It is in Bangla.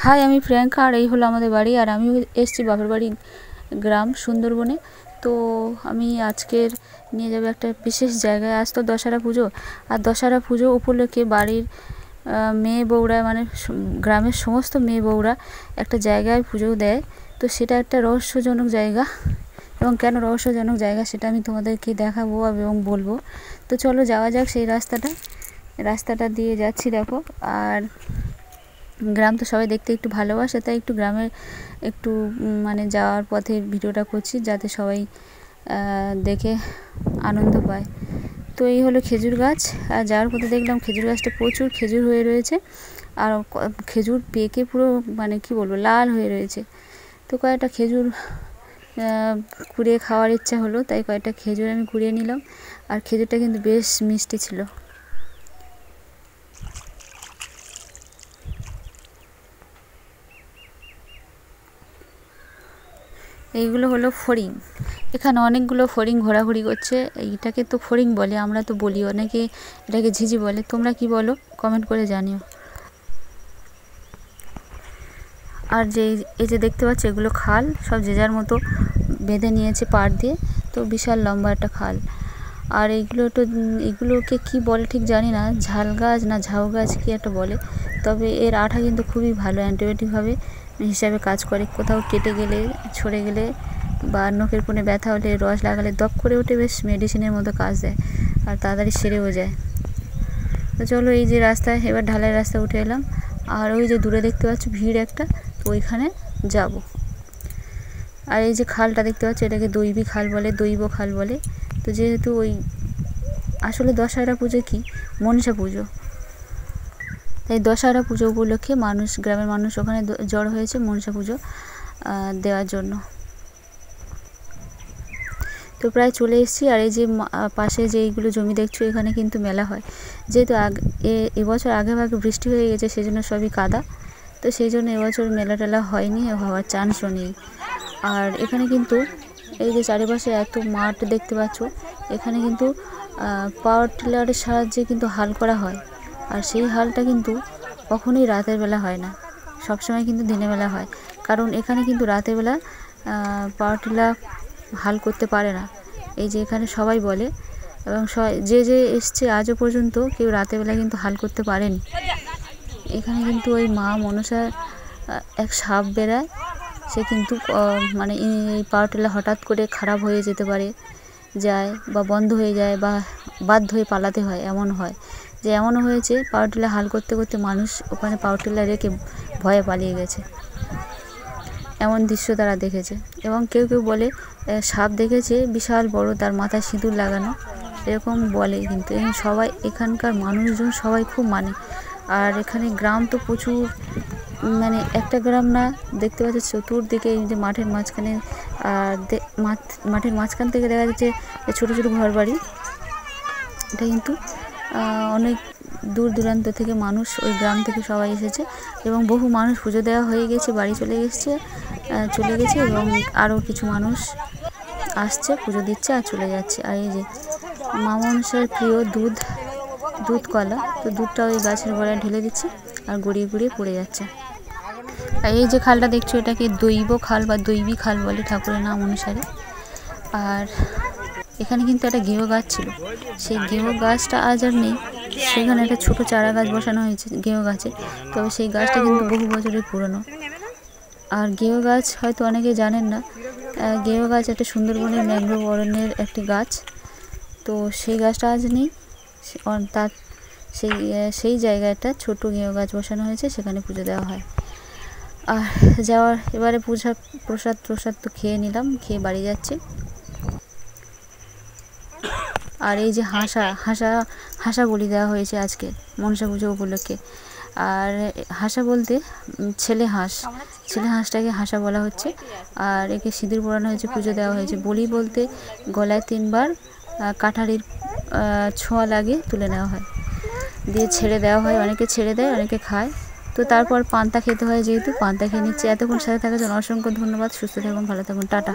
হাই, আমি প্রিয়াঙ্কা আর এই হলো আমাদের বাড়ি। আর আমি এসেছি বাপের বাড়ি গ্রাম সুন্দরবনে। তো আমি আজকের নিয়ে যাবো একটা বিশেষ জায়গায়। আজ তো দশহরা পুজো, আর দশহরা পুজো উপলক্ষে বাড়ির মেয়ে বউরা মানে গ্রামের সমস্ত মেয়ে বউরা একটা জায়গায় পুজো দেয়। তো সেটা একটা রহস্যজনক জায়গা, এবং কেন রহস্যজনক জায়গা সেটা আমি তোমাদেরকে দেখাবো এবং বলবো। তো চলো যাওয়া যাক সেই রাস্তাটা দিয়ে যাচ্ছি দেখো। আর গ্রাম তো সবাই দেখতে একটু ভালোবাসে, তাই একটু গ্রামের একটু মানে যাওয়ার পথে ভিডিওটা করছি যাতে সবাই দেখে আনন্দ পায়। তো এই হলো খেজুর গাছ, আর যাওয়ার পথে দেখলাম খেজুর গাছটা প্রচুর খেজুর হয়ে রয়েছে, আর খেজুর পেকে পুরো মানে কি বলবো লাল হয়ে রয়েছে। তো কয়েকটা খেজুর কুড়িয়ে খাওয়ার ইচ্ছা হলো, তাই কয়েকটা খেজুর আমি কুড়িয়ে নিলাম। আর খেজুরটা কিন্তু বেশ মিষ্টি ছিল। এইগুলো হলো ফড়িং। এখানে অনেকগুলো ফড়িং ঘোরাঘুরি করছে। এইটাকে তো ফড়িং বলে, আমরা তো বলি, অনেকে এটাকে ঝিঝি বলে। তোমরা কি বলো কমেন্ট করে জানিও। আর এই যে দেখতে পাচ্ছ এগুলো খাল, সব যে যার মতো বেঁধে নিয়েছে পাড় দিয়ে। তো বিশাল লম্বা একটা খাল। আর এগুলোকে কি বলে ঠিক জানি না, ঝাল গাছ না ঝাউ গাছ কি একটা বলে। তবে এর আঠা কিন্তু খুবই ভালো, অ্যান্টিবায়োটিকভাবে হিসাবে কাজ করে। কোথাও কেটে গেলে, ছড়ে গেলে বা নখের কোণে ব্যথা হলে রস লাগালে দপ করে ওঠে, বেশ মেডিসিনের মতো কাজ দেয়, আর তাড়াতাড়ি সেরেও যায়। তো চলো এই যে রাস্তায় এবার ঢালাই রাস্তা উঠে এলাম। আর ওই যে দূরে দেখতে পাচ্ছ ভিড় একটা, তো ওইখানে যাব। আর এই যে খালটা দেখতে পাচ্ছ এটাকে দৈবী খাল বলে, দৈব খাল বলে। তো যেহেতু ওই আসলে দশহরা পুজো কি মনসা পুজো, তাই দশহরা পুজো উপলক্ষে গ্রামের মানুষ ওখানে জড়ো হয়েছে মনসা পুজো দেওয়ার জন্য। তো প্রায় চলে এসেছি। আর এই যে পাশে যে এইগুলো জমি দেখছো, এখানে কিন্তু মেলা হয়। যেহেতু এবছর আগে বৃষ্টি হয়ে গেছে, সেজন্য সবই কাদা। তো সেই জন্য এবছর মেলা টেলা হয়নি, হওয়ার চান্সও নেই। আর এখানে কিন্তু এই যে চারিপাশে এত মাঠ দেখতে পাচ্ছ, এখানে কিন্তু পাওয়ার টিলারের সাহায্যে কিন্তু হাল করা হয়। আর সেই হালটা কিন্তু কখনোই রাতের বেলা হয় না, সবসময় কিন্তু দিনের বেলা হয়। কারণ এখানে কিন্তু রাতের বেলা পাওয়ার টিলার হাল করতে পারে না, এই যে এখানে সবাই বলে। এবং যে এসছে আজও পর্যন্ত কেউ রাতের বেলা কিন্তু হাল করতে পারেনি। এখানে কিন্তু ওই মা মনসার এক সাপ বেড়ায়, সে কিন্তু মানে এই পাওয়ার টিলার হঠাৎ করে খারাপ হয়ে যেতে পারে, যায় বা বন্ধ হয়ে যায় বা বাধ্য হয়ে পালাতে হয়। এমন হয় যে এমনও হয়েছে পাওয়ার টিলার হাল করতে করতে মানুষ ওখানে পাওয়ার টিলার রেখে ভয়ে পালিয়ে গেছে, এমন দৃশ্য তারা দেখেছে। এবং কেউ কেউ বলে সাপ দেখেছে বিশাল বড়, তার মাথায় সিঁদুর লাগানো, এরকম বলে। কিন্তু সবাই এখানকার মানুষজন সবাই খুব মানে। আর এখানে গ্রাম তো প্রচুর, মানে একটা গ্রাম না, দেখতে পাচ্ছি চতুর্দিকে এই যে মাঠের মাঝখানে, আর মাঠের মাঝখান থেকে দেখা যাচ্ছে ছোটো ছোটো ঘর বাড়ি। এটা কিন্তু অনেক দূর দূরান্ত থেকে মানুষ, ওই গ্রাম থেকে সবাই এসেছে, এবং বহু মানুষ পুজো দেওয়া হয়ে গেছে, বাড়ি চলে গেছে এবং আরও কিছু মানুষ আসছে, পুজো দিচ্ছে আর চলে যাচ্ছে। আর এই যে মা মনসার প্রিয় দুধ কলা, তো দুধটা ওই গাছের গোড়ায় ঢেলে দিচ্ছে আর গড়িয়ে গড়িয়ে পড়ে যাচ্ছে। আর এই যে খালটা দেখছো, এটাকে দৈব খাল বা দৈবী খাল বলে ঠাকুরের নাম অনুসারে। আর এখানে কিন্তু একটা গেঁয়ো গাছ ছিল, সেই গেঁয়ো গাছটা আজ আর নেই। সেখানে একটা ছোটো চারা গাছ বসানো হয়েছে গেঁয়ো গাছে, তবে সেই গাছটা কিন্তু বহু বছরের পুরনো। আর গেঁয়ো গাছ হয়তো অনেকে জানেন না, গেঁয়ো গাছ একটা সুন্দরবনের ম্যানগ্রোভ অরণ্যের একটি গাছ। তো সেই গাছটা আজ নেই, তার সেই জায়গাটা ছোট গেঁয়ো গাছ বসানো হয়েছে, সেখানে পুজো দেওয়া হয়। আর এবারে প্রসাদ তো খেয়ে নিলাম, খেয়ে বাড়ি যাচ্ছি। আর এই যে হাঁসা বলি দেওয়া হয়েছে আজকে মনসা পুজো উপলক্ষে। আর হাঁসা বলতে ছেলে হাঁসটাকে হাঁসা বলা হচ্ছে। আর একে সিঁদুর পরানো হয়েছে, পুজো দেওয়া হয়েছে। বলি বলতে গলায় 3 বার কাঠারির ছোঁয়া লাগিয়ে তুলে নেওয়া হয়, দিয়ে ছেড়ে দেওয়া হয়। অনেকে ছেড়ে দেয়, অনেকে খায়। তো তারপর পান্তা খেতে হয়, যেহেতু পান্তা খেয়ে নিচ্ছে। এতক্ষণ সাথে থাকার জন্য অসংখ্য ধন্যবাদ। সুস্থ থাকুন, ভালো থাকুন, টাটা।